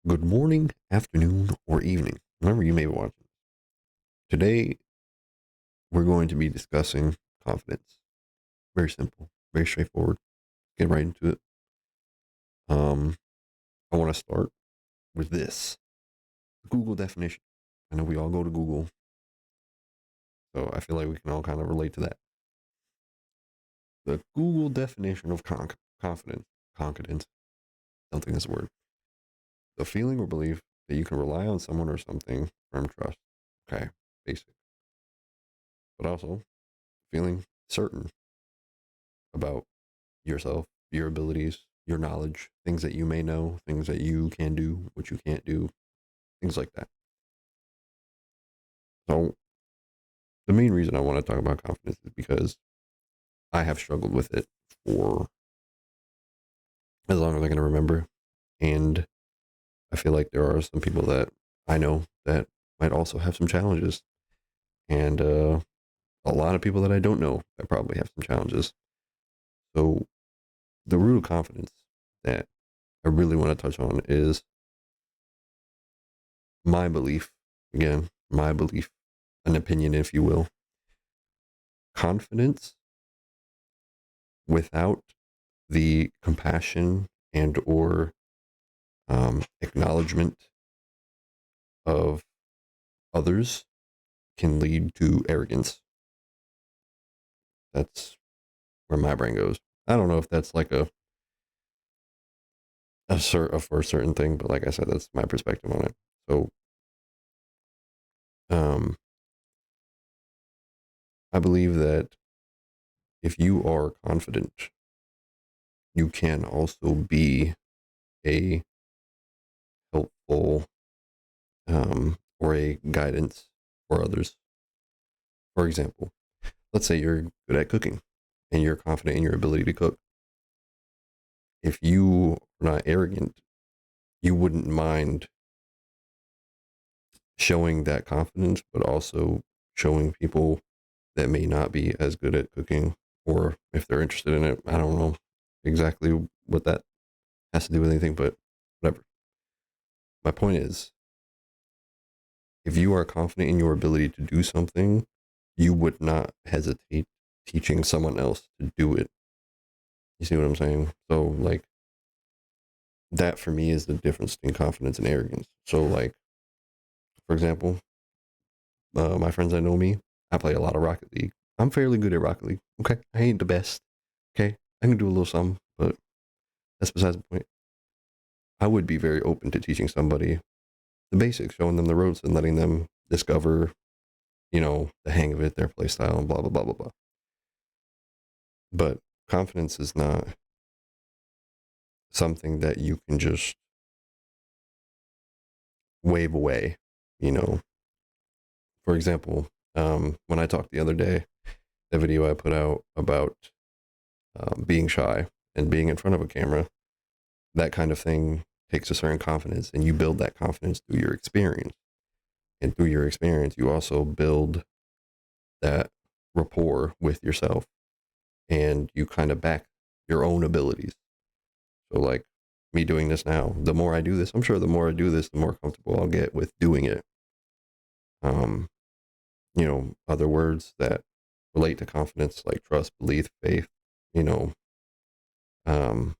Good morning, afternoon, or evening, whenever you may be watching. Today, we're going to be discussing confidence. Very simple, very straightforward. Get right into it. Um, I want to start with this Google definition. I know we all go to Google, so I feel like we can all kind of relate to that. The Google definition of confidence, don't think that's a word. The feeling or belief that you can rely on someone or something, firm trust. Okay, basic. But also feeling certain about yourself, your abilities, your knowledge, things that you may know, things that you can do, what you can't do, things like that. So, the main reason I want to talk about confidence is because I have struggled with it for as long as I can remember. And I feel like there are some people that I know that might also have some challenges. And a lot of people that I don't know that probably have some challenges. So, the root of confidence that I really want to touch on is my belief. Again, my belief, an opinion, if you will. Confidence without the compassion and or acknowledgement of others can lead to arrogance. That's where my brain goes. I don't know if that's like a for a certain thing, but like I said, that's my perspective on it. So um, I believe that if you are confident, you can also be a helpful or a guidance for others. For example, let's say you're good at cooking and you're confident in your ability to cook. If you are not arrogant, you wouldn't mind showing that confidence, but also showing people that may not be as good at cooking, or if they're interested in it. I don't know exactly what that has to do with anything, but whatever. My point is, if you are confident in your ability to do something, you would not hesitate teaching someone else to do it. You see what I'm saying? So, like, that for me is the difference between confidence and arrogance. So, like, for example, my friends that know me, I play a lot of Rocket League. I'm fairly good at Rocket League. Okay, I ain't the best. Okay, I can do a little something, but that's besides the point. I would be very open to teaching somebody the basics, showing them the ropes, and letting them discover, the hang of it, their play style, and blah blah blah blah blah. But confidence is not something that you can just wave away. You know, for example, when I talked the other day, the video I put out about being shy and being in front of a camera, that kind of thing takes a certain confidence, and you build that confidence through your experience. And through your experience, you also build that rapport with yourself, and you kind of back your own abilities. So, like me doing this now, the more I do this, I'm sure the more I do this, the more comfortable I'll get with doing it. Um, other words that relate to confidence like trust, belief, faith, you know, um,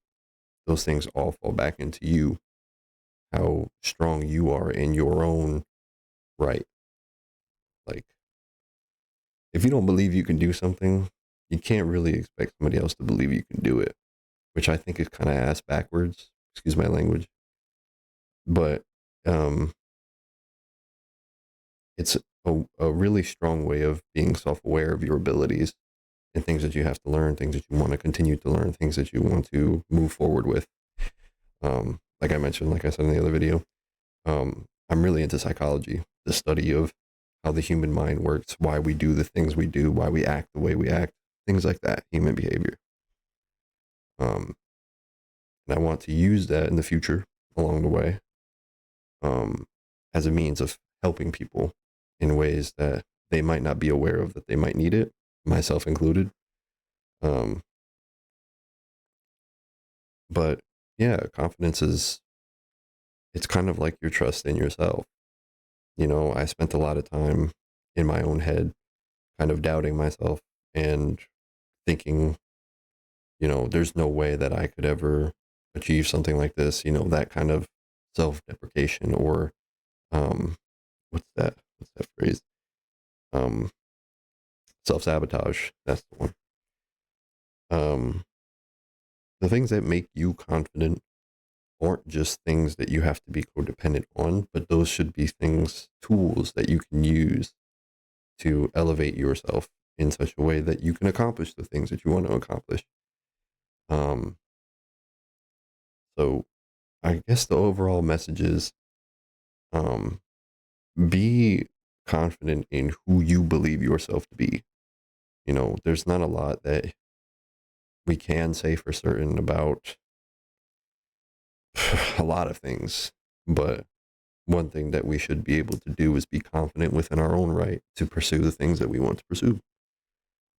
those things all fall back into you, how strong you are in your own right. Like, if you don't believe you can do something, you can't really expect somebody else to believe you can do it, which I think is kind of ass backwards. Excuse my language. But um, it's a really strong way of being self aware of your abilities and things that you have to learn, things that you want to continue to learn, things that you want to move forward with. Like I mentioned, like I said in the other video, I'm really into psychology, the study of how the human mind works, why we do the things we do, why we act the way we act, things like that, human behavior. Um, and I want to use that in the future along the way, um, as a means of helping people in ways that they might not be aware of that they might need it, myself included. Um, but yeah, confidence is it's kind of like your trust in yourself. You know, I spent a lot of time in my own head, kind of doubting myself and thinking, you know, there's no way that I could ever achieve something like this, you know, that kind of self-deprecation or um what's that phrase? Um Self-sabotage. That's the one. Um the things that make you confident aren't just things that you have to be codependent on, but those should be things, tools that you can use to elevate yourself in such a way that you can accomplish the things that you want to accomplish. Um, so I guess the overall message is um, be confident in who you believe yourself to be. You know, there's not a lot that we can say for certain about a lot of things, but one thing that we should be able to do is be confident within our own right to pursue the things that we want to pursue.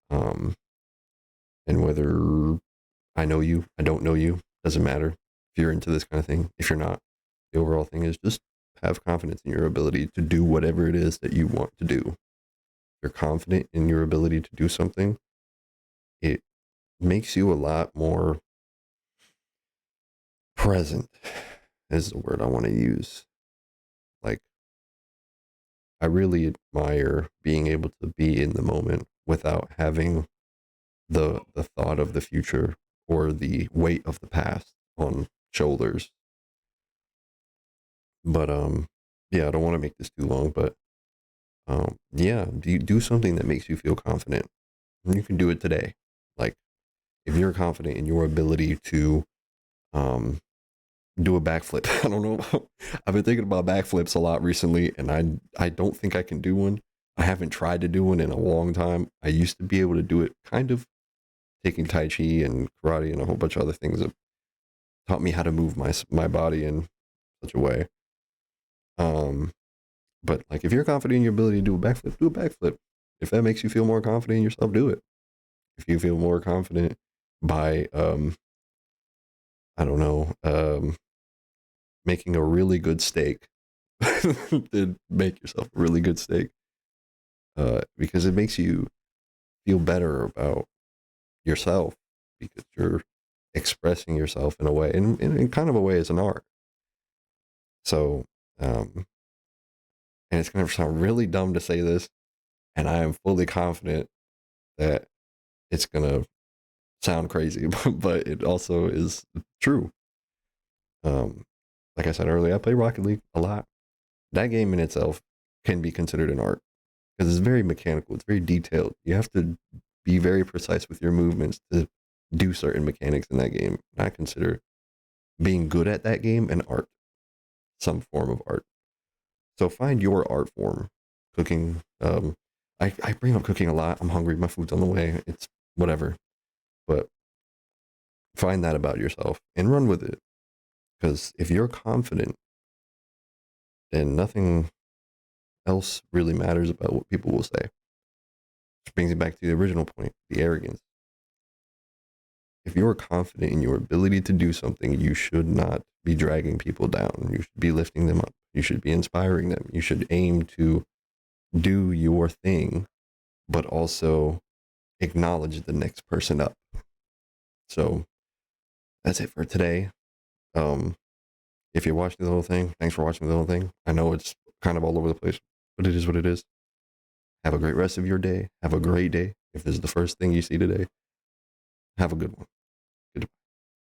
Um, and whether I know you, I don't know you, doesn't matter if you're into this kind of thing. If you're not, the overall thing is just have confidence in your ability to do whatever it is that you want to do. If you're confident in your ability to do something, it makes you a lot more present, is the word I want to use. Like, I really admire being able to be in the moment without having the thought of the future or the weight of the past on shoulders. But yeah, I don't want to make this too long, but yeah, do something that makes you feel confident. And you can do it today. Like if you're confident in your ability to um do a backflip. I don't know. I've been thinking about backflips a lot recently, and I don't think I can do one. I haven't tried to do one in a long time. I used to be able to do it kind of taking Tai Chi and karate and a whole bunch of other things that taught me how to move my body in such a way. Um, but like if you're confident in your ability to do a backflip, do a backflip. If that makes you feel more confident in yourself, do it. If you feel more confident by I don't know, making a really good steak, then make yourself a really good steak. Because it makes you feel better about yourself because you're expressing yourself in a way, in kind of a way as an art. So, um, and it's going to sound really dumb to say this, and I am fully confident that it's going to sound crazy, but it also is true. Um, like I said earlier, I play Rocket League a lot. That game in itself can be considered an art because it's very mechanical. It's very detailed. You have to be very precise with your movements to do certain mechanics in that game. I consider being good at that game an art, some form of art. So find your art form. Cooking. I bring up cooking a lot. I'm hungry. My food's on the way. It's whatever. But find that about yourself and run with it. Because if you're confident, then nothing else really matters about what people will say. Which brings me back to the original point, the arrogance. If you're confident in your ability to do something, you should not be dragging people down. You should be lifting them up. You should be inspiring them. You should aim to do your thing, but also acknowledge the next person up. So that's it for today. Um, if you're watching the whole thing, thanks for watching the whole thing. I know it's kind of all over the place, but it is what it is. Have a great rest of your day. Have a great day. If this is the first thing you see today, have a good one.